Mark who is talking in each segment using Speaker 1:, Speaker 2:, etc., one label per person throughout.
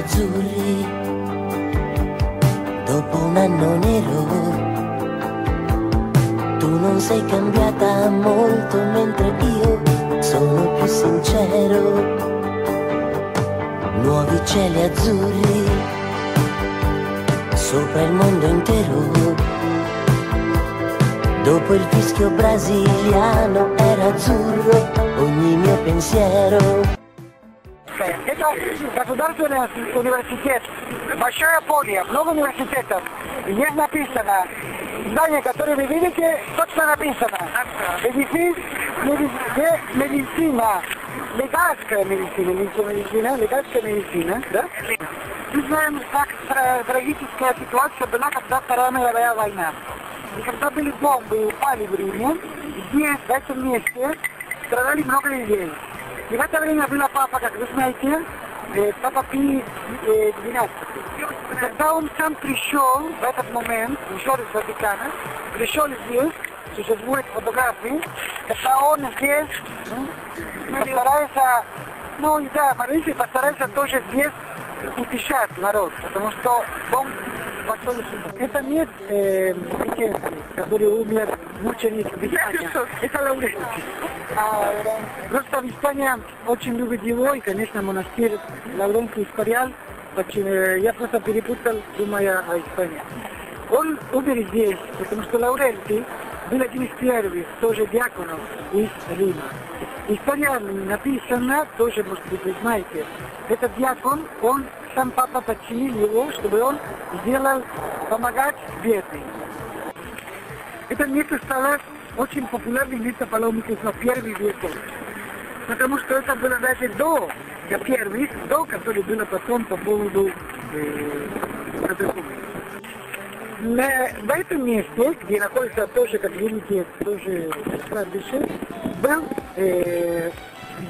Speaker 1: azzurri, dopo un anno nero, tu non sei cambiata molto mentre io sono più sincero. Nuovi cieli azzurri, sopra il mondo intero. Dopo il fischio brasiliano era azzurro ogni mio pensiero.
Speaker 2: Это государственный университет, большая поле, много университетов. Есть написано, здание, которое вы видите, точно написано. Медицина, лекарская медицина, лекарская медицина, да? Мы знаем, как трагическая ситуация была, когда Вторая мировая война. И когда были бомбы, упали в Риме, здесь, в этом месте, страдали много людей. И в это время был папа, как вы знаете, папа Пий XII. Когда он сам пришел в этот момент, пришел из Ватикана, пришел здесь, существует фотографии, когда он здесь постарается, постарается тоже здесь утешать народ, потому что бомб пошел сюда. Это нет который умер мученик в Испании. Это Лаурентий. Просто в Испании очень любит его, и, конечно, монастырь Лаурентий Эскориаль. Я просто перепутал, думая о Испании. Он умер здесь, потому что Лаурентий был один из первых, тоже диаконов из Рима. История написана, тоже, может быть, вы знаете. Этот диакон, сам папа подчинил его, чтобы он сделал, помогать бедным. Это место стало очень популярным местом паломников на первых веков. Потому что это было даже до первых, которые было потом по поводу в этом месте, где находится тоже, как видите, тоже кладбище,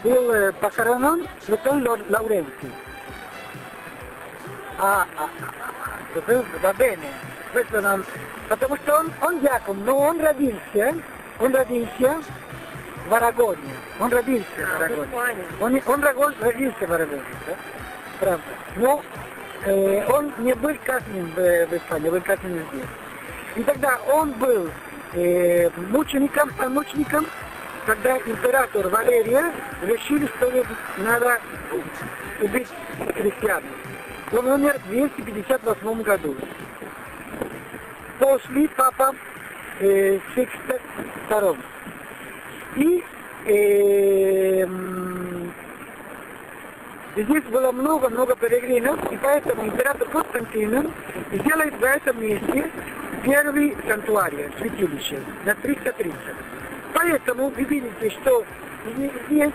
Speaker 2: был похоронен святой Лаурентий. Потому что он диакон, но он родился в Арагоне. Он родился в Арагоне. Он родился в Арагоне, да? Правда. Но он не был казнен в Испании, был казнен здесь. И тогда он был мучеником, когда император Валерия решил, что надо убить христиан. Он умер в 258 году. После папа Сикста II. И здесь было много пилигримов, и поэтому император Константин сделает в этом месте первый санктуарий, святилище, на 330. Поэтому вы видите, что здесь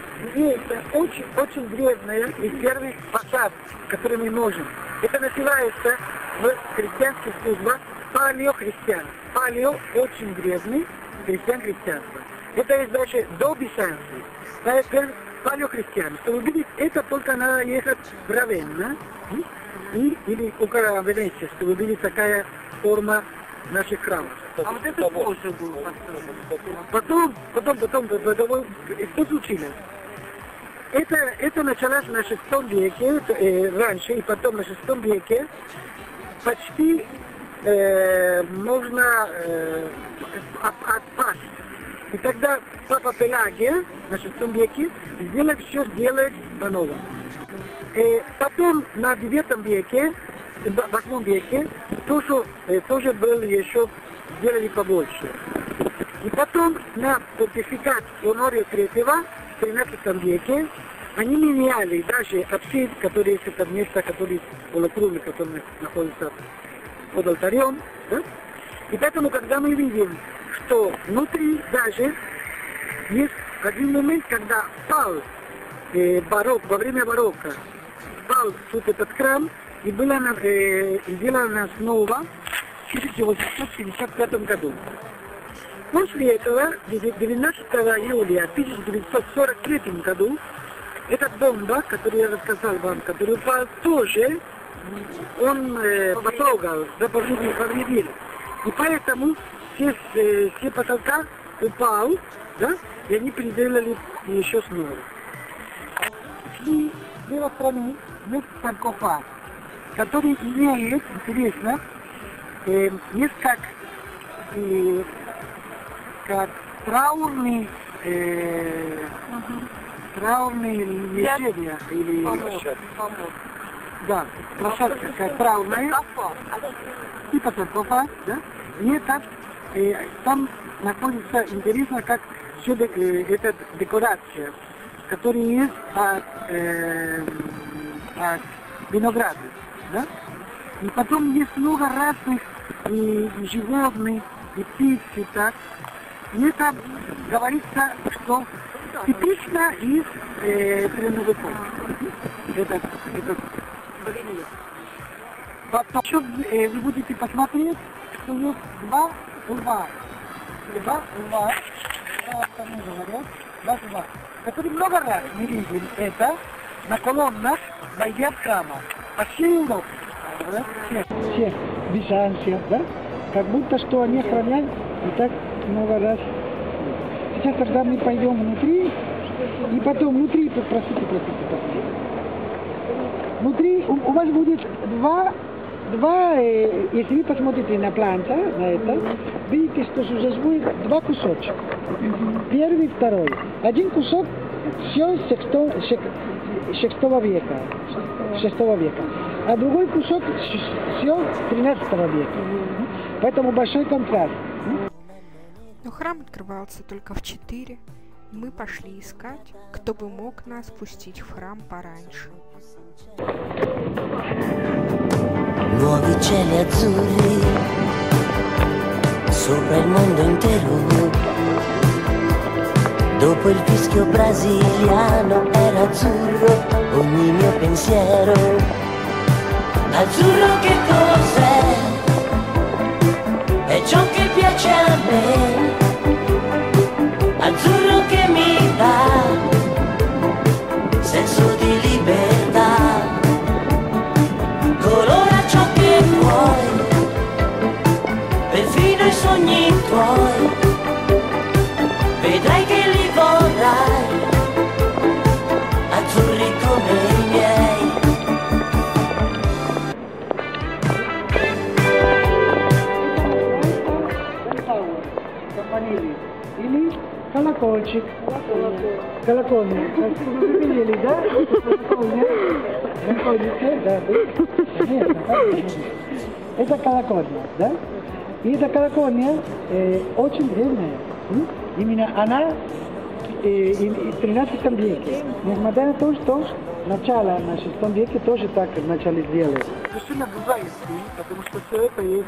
Speaker 2: очень древняя и первый фасад, который мы можем. Это называется в христианских службах палеохристиан. Палео очень древний, христианство. Это есть даже до Бизанции. Поэтому палеохристиан. Чтобы увидеть, это только надо ехать в Равенна или около Венеции, чтобы увидеть такая форма наших храмов. А вот это позже было построено. Потом, что случилось? Это началось на 6 веке, раньше, и потом на 6 веке почти можно отпасть. И тогда папа Пелагия на 6 веке сделает по-новому. Потом на 9 веке, 8 веке тоже был еще, сделали побольше. И потом на понтификат Онория III в 13 веке они меняли даже апсид, который есть это место, который полукруглый, который находится под алтарем. Да? И поэтому, когда мы видим, что внутри даже есть один момент, когда пал барокко, во время барокко пал тут этот храм, и была сделана снова в 1855 году. После этого, 19 июля 1943 году, эта бомба, которую я рассказал вам, который упал тоже, он потрогал, повредил. И поэтому все потолка упал, да, и они переделали еще снова. И с левой стороны есть саркофаг. который имеет, интересно, есть как траурный лечение или да, площадка как траурная, типа церковь, да? И там находится интересно, как все эта декорация, которая есть от винограда, да? И потом есть много разных и животных, и птиц, так. И это говорится, что типично из средневековья. Этот потом вы будете посмотреть, что есть два льва, которые много раз мы видели это на колоннах, войдя в храм. По всей Европе. Все Византия, да? Как будто что они охраняют и так много раз. Сейчас тогда мы пойдем внутри, и потом внутри, простите. Внутри у вас будет два, если вы посмотрите на планта, на это, видите, что существует два кусочка. Первый и второй. Один кусок все с 6 века, а другой кусок все 13 века. Поэтому большой контраст.
Speaker 3: Но храм открывался только в 4, и мы пошли искать, кто бы мог нас пустить в храм пораньше.
Speaker 1: Nuovi cieli azzurri sopra il mondo intero. Dopo il fischio brasiliano era azzurro ogni mio pensiero. Azzurro che cos'è? È ciò che piace a me. Azzurro che mi dà senso di libertà. Colora ciò che vuoi, perfino i sogni tuoi. Vedrai che li vorrai, azzurri come i miei.
Speaker 2: Или колокольчик. Колокольня. Вы видели, да? Колокольня. Находите, да? Это колокольня, да? И эта колокольня очень древняя. Именно она в 13 веке. Несмотря на то, что начало на 6 веке тоже так начали делать. Причина другая, потому что все это есть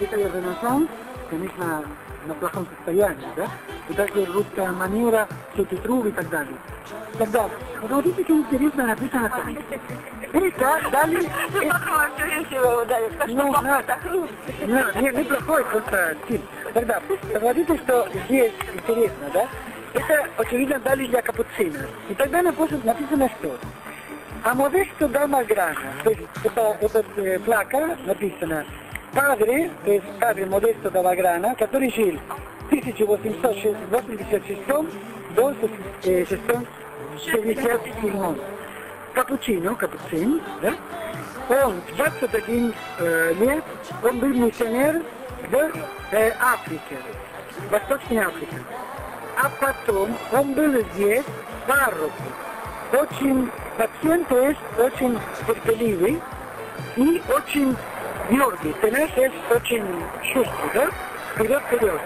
Speaker 2: это и Ренессанс, конечно, на плохом состоянии, да? И также русская манера, все Петров и так далее. Тогда, смотрите, что интересно написано там. Это дали... Неплохой просто стиль. Тогда, смотрите, что здесь интересно, да? Это, очевидно, дали для капуцина. И тогда написано что? А Модесто да Малграна, то есть это плака написано. Padre, то есть Padre Modesto da Malgrana, который жил в 1886 до 667. Капуцин, да? Он в 21 лет, он был миссионер в Африке, в Восточной Африке. А потом он был здесь, парроку. Очень пациент, очень терпеливый и очень твердый. Тенес очень шустрый, да? Вперед.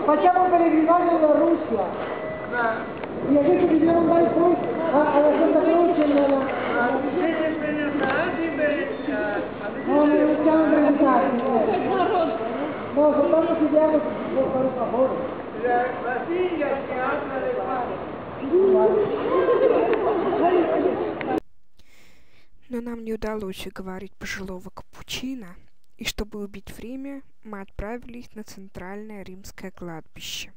Speaker 2: Facciamo pellegrinaggio alla Russia e adesso dobbiamo andare poi alla Santa Croce no, non stiamo organizzati no, soltanto chiediamo se può fare un favore la figlia che apre le mani.
Speaker 3: Но нам не удалось уговорить пожилого капучино, И чтобы убить время, мы отправились на центральное римское кладбище.